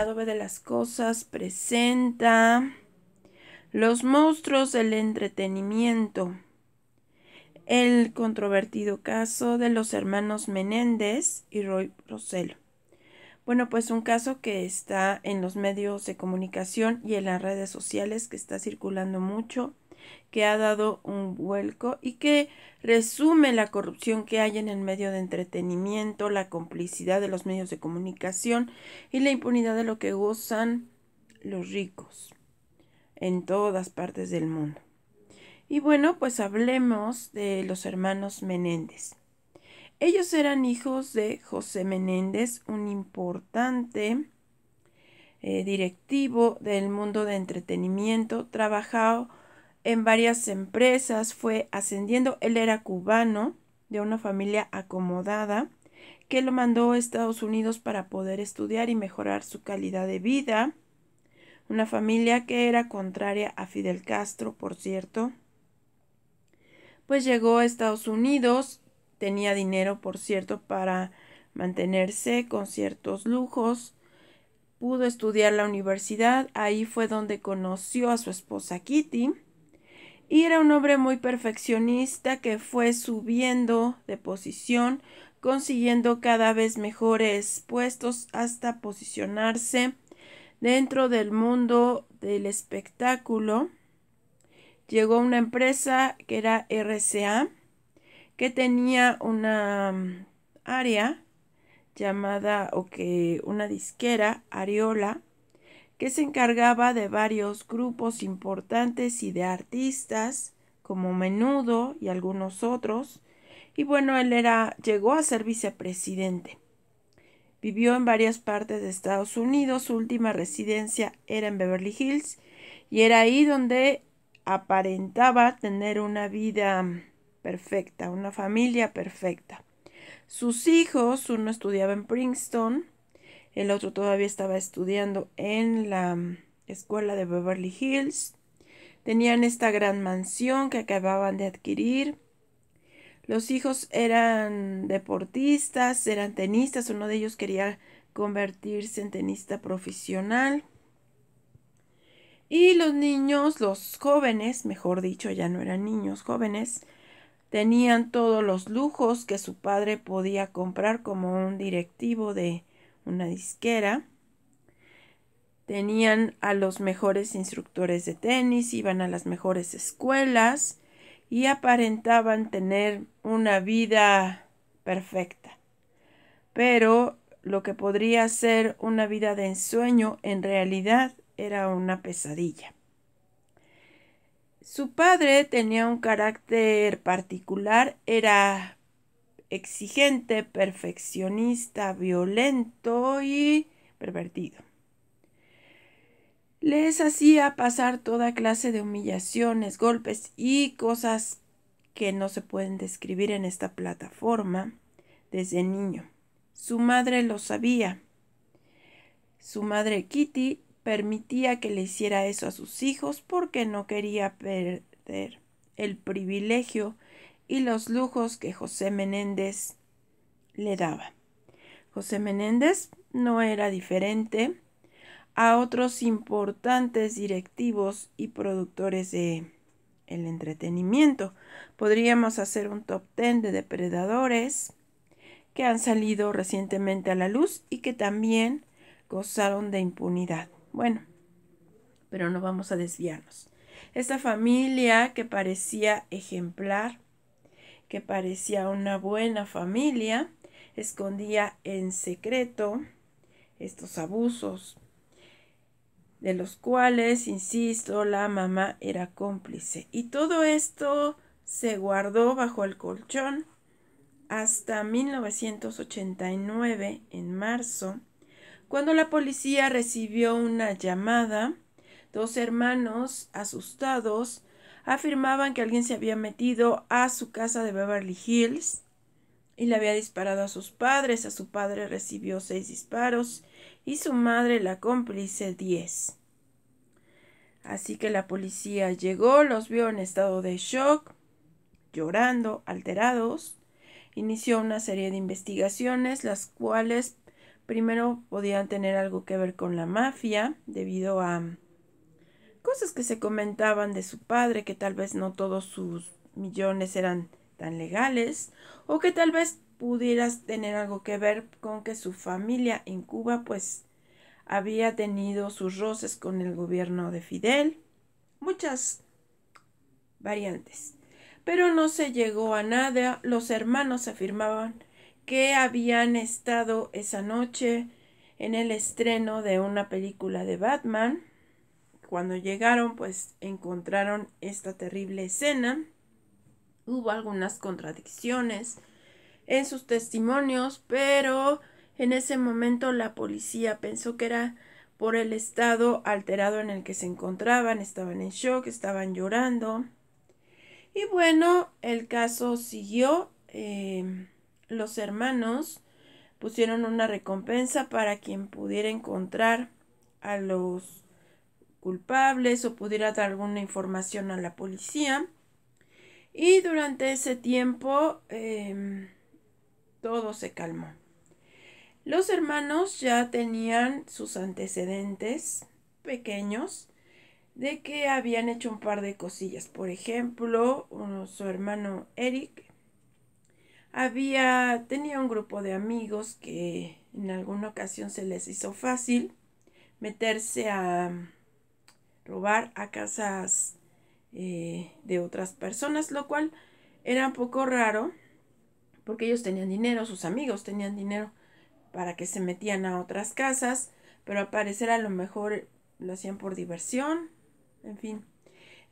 lado B de las cosas presenta Los monstruos del entretenimiento, el controvertido caso de los hermanos Menéndez y Roy Rossello. Bueno, pues un caso que está en los medios de comunicación y en las redes sociales, que está circulando mucho, que ha dado un vuelco y que resume la corrupción que hay en el medio de entretenimiento, la complicidad de los medios de comunicación y la impunidad de lo que gozan los ricos en todas partes del mundo. Y bueno, pues hablemos de los hermanos Menéndez. Ellos eran hijos de José Menéndez, un importante directivo del mundo de entretenimiento. Trabajó en varias empresas, fue ascendiendo. Él era cubano, de una familia acomodada, que lo mandó a Estados Unidos para poder estudiar y mejorar su calidad de vida. Una familia que era contraria a Fidel Castro, por cierto. Pues llegó a Estados Unidos, tenía dinero, por cierto, para mantenerse con ciertos lujos. Pudo estudiar la universidad, ahí fue donde conoció a su esposa Kitty. Y era un hombre muy perfeccionista que fue subiendo de posición, consiguiendo cada vez mejores puestos hasta posicionarse dentro del mundo del espectáculo. Llegó a una empresa que era RCA, que tenía una área llamada, una disquera, Ariola, que se encargaba de varios grupos importantes y de artistas como Menudo y algunos otros. Y bueno, él llegó a ser vicepresidente. Vivió en varias partes de Estados Unidos. Su última residencia era en Beverly Hills y era ahí donde aparentaba tener una vida perfecta, una familia perfecta. Sus hijos, uno estudiaba en Princeton, el otro todavía estaba estudiando en la escuela de Beverly Hills. Tenían esta gran mansión que acababan de adquirir. Los hijos eran deportistas, eran tenistas. Uno de ellos quería convertirse en tenista profesional. Y los niños, los jóvenes, mejor dicho, ya no eran niños, jóvenes, tenían todos los lujos que su padre podía comprar como un directivo de una disquera. Tenían a los mejores instructores de tenis, iban a las mejores escuelas y aparentaban tener una vida perfecta. Pero lo que podría ser una vida de ensueño, en realidad era una pesadilla. Su padre tenía un carácter particular, era exigente, perfeccionista, violento y pervertido. Les hacía pasar toda clase de humillaciones, golpes y cosas que no se pueden describir en esta plataforma desde niño. Su madre lo sabía. Su madre Kitty permitía que le hiciera eso a sus hijos porque no quería perder el privilegio y los lujos que José Menéndez le daba. José Menéndez no era diferente a otros importantes directivos y productores de el entretenimiento. Podríamos hacer un top 10 de depredadores que han salido recientemente a la luz y que también gozaron de impunidad. Bueno, pero no vamos a desviarnos. Esta familia que parecía ejemplar, que parecía una buena familia, escondía en secreto estos abusos, de los cuales, insisto, la mamá era cómplice. Y todo esto se guardó bajo el colchón hasta 1989, en marzo, cuando la policía recibió una llamada. Dos hermanos, asustados, afirmaban que alguien se había metido a su casa de Beverly Hills y le había disparado a sus padres. A su padre recibió 6 disparos y su madre, la cómplice, 10. Así que la policía llegó, los vio en estado de shock, llorando, alterados. Inició una serie de investigaciones, las cuales Primero podían tener algo que ver con la mafia, debido a cosas que se comentaban de su padre, que tal vez no todos sus millones eran tan legales, o que tal vez pudieras tener algo que ver con que su familia en Cuba pues había tenido sus roces con el gobierno de Fidel, muchas variantes. Pero no se llegó a nada. Los hermanos afirmaban que habían estado esa noche en el estreno de una película de Batman. Cuando llegaron, pues encontraron esta terrible escena. Hubo algunas contradicciones en sus testimonios, pero en ese momento la policía pensó que era por el estado alterado en el que se encontraban. Estaban en shock, estaban llorando. Y bueno, el caso siguió. Los hermanos pusieron una recompensa para quien pudiera encontrar a los culpables o pudiera dar alguna información a la policía. Y durante ese tiempo todo se calmó. Los hermanos ya tenían sus antecedentes pequeños de que habían hecho un par de cosillas. Por ejemplo, su hermano Eric tenía un grupo de amigos que en alguna ocasión se les hizo fácil meterse a robar a casas de otras personas, lo cual era un poco raro porque ellos tenían dinero, sus amigos tenían dinero para que se metían a otras casas, pero al parecer a lo mejor lo hacían por diversión, en fin.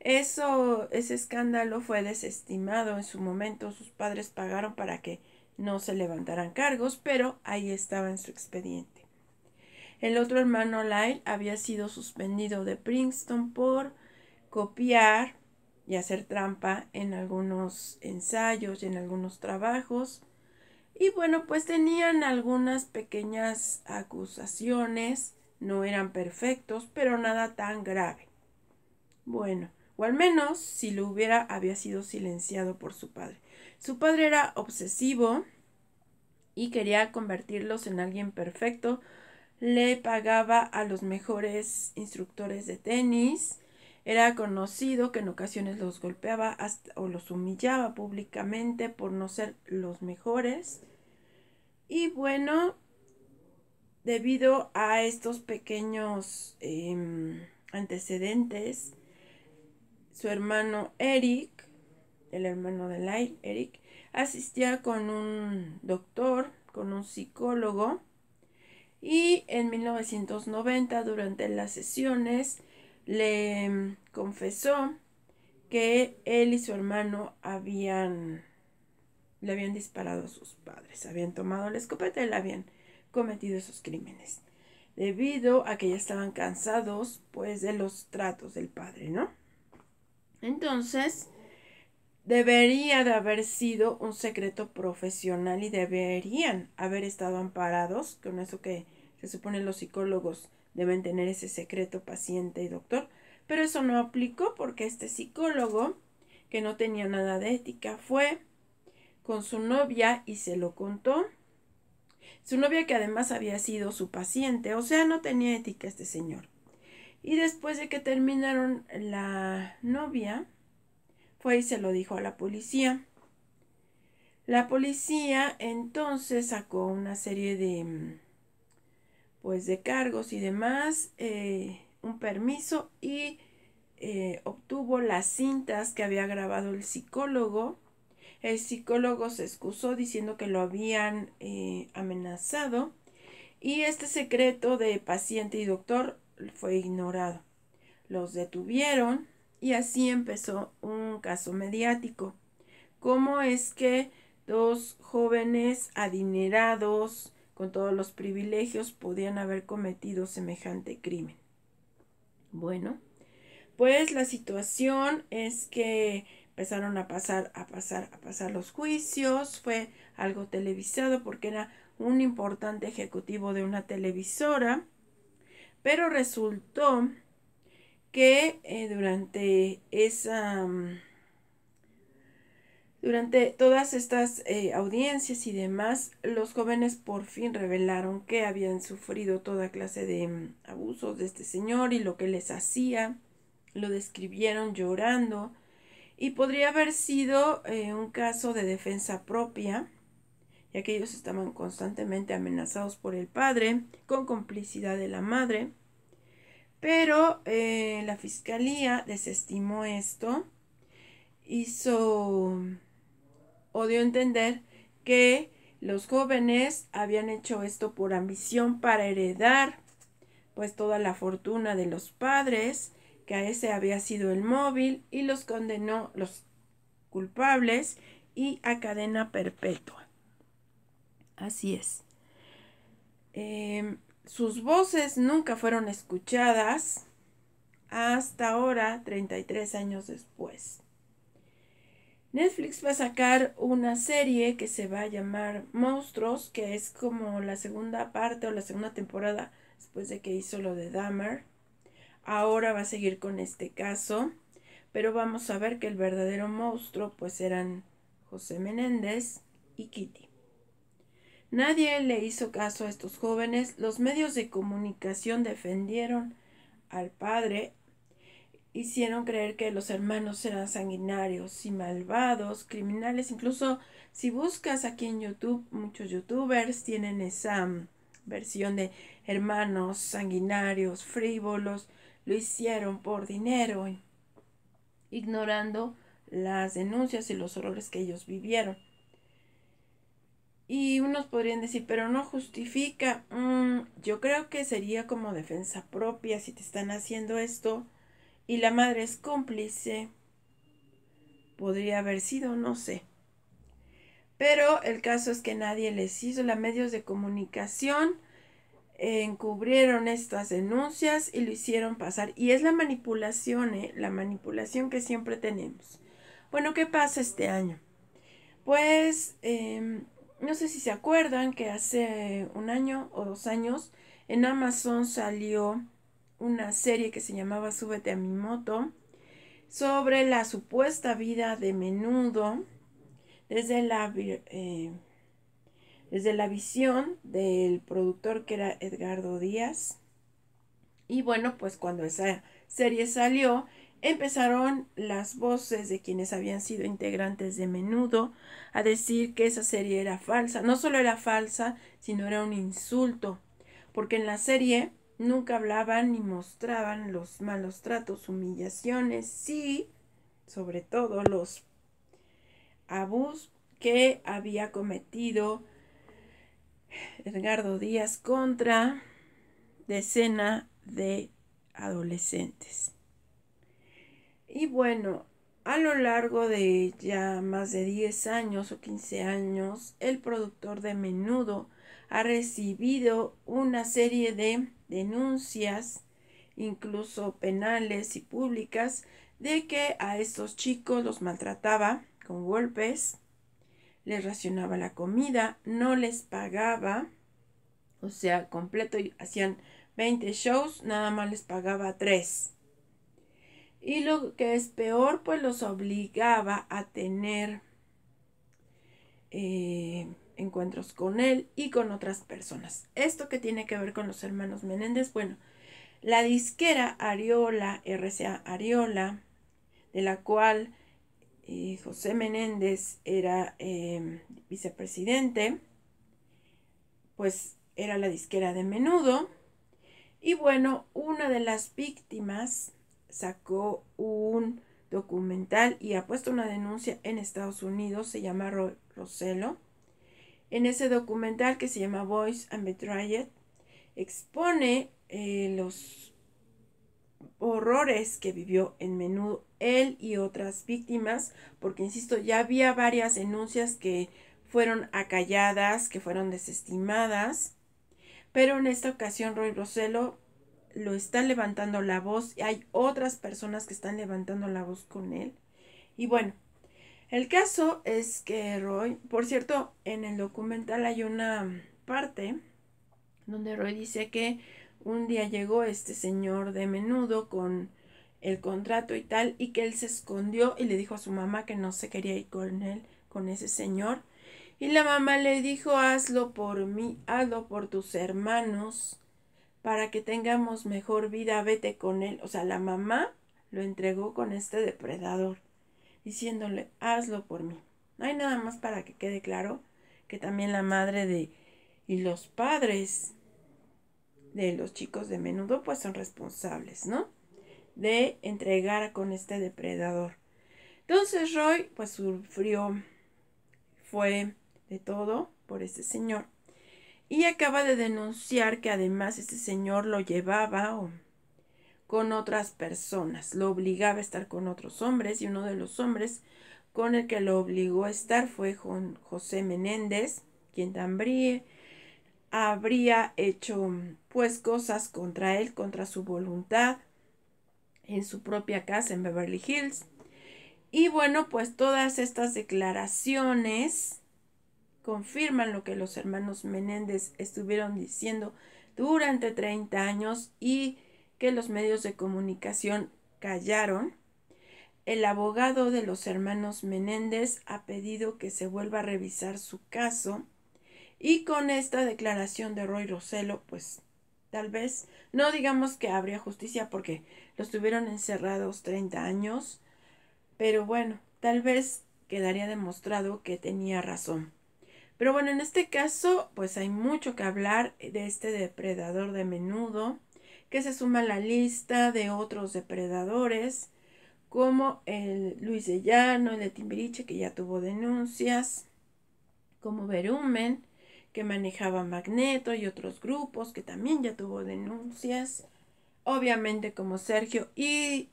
Ese escándalo fue desestimado en su momento. Sus padres pagaron para que no se levantaran cargos, pero ahí estaba en su expediente. El otro hermano, Lyle, había sido suspendido de Princeton por copiar y hacer trampa en algunos ensayos y en algunos trabajos. Y bueno, pues tenían algunas pequeñas acusaciones, no eran perfectos, pero nada tan grave. Bueno, o al menos si lo hubiera, había sido silenciado por su padre. Su padre era obsesivo y quería convertirlos en alguien perfecto. Le pagaba a los mejores instructores de tenis. Era conocido que en ocasiones los golpeaba o los humillaba públicamente por no ser los mejores. Y bueno, debido a estos pequeños antecedentes, su hermano Eric, el hermano de Lyle, Eric, asistía con un doctor, con un psicólogo, y en 1990, durante las sesiones, le confesó que él y su hermano le habían disparado a sus padres, habían tomado la escopeta y le habían cometido esos crímenes, debido a que ya estaban cansados, pues, de los tratos del padre, ¿no? Entonces, debería de haber sido un secreto profesional y deberían haber estado amparados con eso que se supone los psicólogos deben tener ese secreto paciente y doctor, pero eso no aplicó porque este psicólogo, que no tenía nada de ética, fue con su novia y se lo contó. Su novia, que además había sido su paciente, o sea, no tenía ética este señor. Y después de que terminaron la novia, fue y se lo dijo a la policía. La policía entonces sacó una serie de pues de cargos y demás, un permiso, y obtuvo las cintas que había grabado el psicólogo. El psicólogo se excusó diciendo que lo habían amenazado, y este secreto de paciente y doctor fue ignorado. Los detuvieron y así empezó un caso mediático. ¿Cómo es que dos jóvenes adinerados con todos los privilegios podían haber cometido semejante crimen? Bueno, pues la situación es que empezaron a pasar los juicios. Fue algo televisado porque era un importante ejecutivo de una televisora, pero resultó que durante Durante todas estas audiencias y demás, los jóvenes por fin revelaron que habían sufrido toda clase de abusos de este señor y lo que les hacía. Lo describieron llorando y podría haber sido un caso de defensa propia, ya que ellos estaban constantemente amenazados por el padre, con complicidad de la madre. Pero la fiscalía desestimó esto, o dio a entender que los jóvenes habían hecho esto por ambición para heredar pues toda la fortuna de los padres, que a ese había sido el móvil, y los condenó los culpables y a cadena perpetua. Así es. Sus voces nunca fueron escuchadas hasta ahora, 33 años después. Netflix va a sacar una serie que se va a llamar Monstruos, que es como la segunda parte o la segunda temporada después de que hizo lo de Dahmer. Ahora va a seguir con este caso, pero vamos a ver que el verdadero monstruo pues eran José Menéndez y Kitty. Nadie le hizo caso a estos jóvenes. Los medios de comunicación defendieron al padre, hicieron creer que los hermanos eran sanguinarios y malvados, criminales. Incluso si buscas aquí en YouTube, muchos youtubers tienen esa versión de hermanos sanguinarios, frívolos, lo hicieron por dinero, ignorando las denuncias y los horrores que ellos vivieron. Y unos podrían decir, pero no justifica. Yo creo que sería como defensa propia si te están haciendo esto y la madre es cómplice. Podría haber sido, no sé. Pero el caso es que nadie les hizo. Los medios de comunicación encubrieron estas denuncias y lo hicieron pasar. Y es la manipulación, la manipulación que siempre tenemos. Bueno, ¿qué pasa este año? Pues, no sé si se acuerdan que hace un año o 2 años en Amazon salió una serie que se llamaba Súbete a mi moto, sobre la supuesta vida de Menudo desde la visión del productor, que era Edgardo Díaz. Y bueno, pues cuando esa serie salió, empezaron las voces de quienes habían sido integrantes de Menudo a decir que esa serie era falsa. No solo era falsa, sino era un insulto, porque en la serie nunca hablaban ni mostraban los malos tratos, humillaciones, sí, sobre todo los abusos que había cometido Edgardo Díaz contra decenas de adolescentes. Y bueno, a lo largo de ya más de 10 años o 15 años, el productor de Menudo ha recibido una serie de denuncias, incluso penales y públicas, de que a estos chicos los maltrataba con golpes, les racionaba la comida, no les pagaba, o sea, completo, hacían 20 shows, nada más les pagaba 3. Y lo que es peor, pues los obligaba a tener encuentros con él y con otras personas. ¿Esto qué tiene que ver con los hermanos Menéndez? Bueno, la disquera Ariola, RCA Ariola, de la cual José Menéndez era vicepresidente, pues era la disquera de Menudo. Y bueno, una de las víctimas sacó un documental y ha puesto una denuncia en Estados Unidos, se llama Roy Rosello. En ese documental, que se llama Boys and Betrayed, expone los horrores que vivió en Menudo él y otras víctimas, porque insisto, ya había varias denuncias que fueron acalladas, que fueron desestimadas, pero en esta ocasión Roy Rosello lo está levantando la voz y hay otras personas que están levantando la voz con él. Y bueno, el caso es que Roy, por cierto, en el documental hay una parte donde Roy dice que un día llegó este señor de Menudo con el contrato y tal, y que él se escondió y le dijo a su mamá que no se quería ir con él, con ese señor. Y la mamá le dijo, hazlo por mí, hazlo por tus hermanos, para que tengamos mejor vida, vete con él. O sea, la mamá lo entregó con este depredador, diciéndole, hazlo por mí. No hay nada más para que quede claro que también la madre de y los padres de los chicos de Menudo pues son responsables, ¿no? De entregar con este depredador. Entonces Roy pues sufrió, fue de todo por este señor y acaba de denunciar que además este señor lo llevaba con otras personas, lo obligaba a estar con otros hombres y uno de los hombres con el que lo obligó a estar fue José Menéndez, quien también habría hecho pues cosas contra él, contra su voluntad, en su propia casa en Beverly Hills. Y bueno, pues todas estas declaraciones confirman lo que los hermanos Menéndez estuvieron diciendo durante 30 años y que los medios de comunicación callaron. El abogado de los hermanos Menéndez ha pedido que se vuelva a revisar su caso y con esta declaración de Roy Rosello, pues tal vez no digamos que habría justicia porque los tuvieron encerrados 30 años, pero bueno, tal vez quedaría demostrado que tenía razón. Pero bueno, en este caso, pues hay mucho que hablar de este depredador de Menudo, que se suma a la lista de otros depredadores, como el Luis de Llano, el de Timbiriche, que ya tuvo denuncias, como Verumen, que manejaba Magneto y otros grupos, que también ya tuvo denuncias, obviamente como Sergio y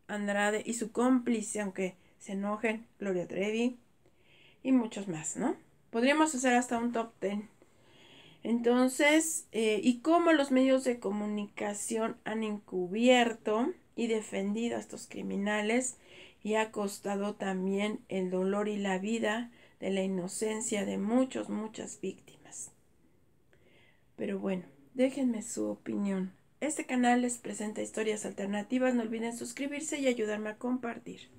Andrade y su cómplice, aunque se enojen, Gloria Trevi, y muchos más, ¿no? Podríamos hacer hasta un top 10. Entonces, y cómo los medios de comunicación han encubierto y defendido a estos criminales y ha costado también el dolor y la vida de la inocencia de muchas víctimas. Pero bueno, déjenme su opinión. Este canal les presenta historias alternativas, no olviden suscribirse y ayudarme a compartir.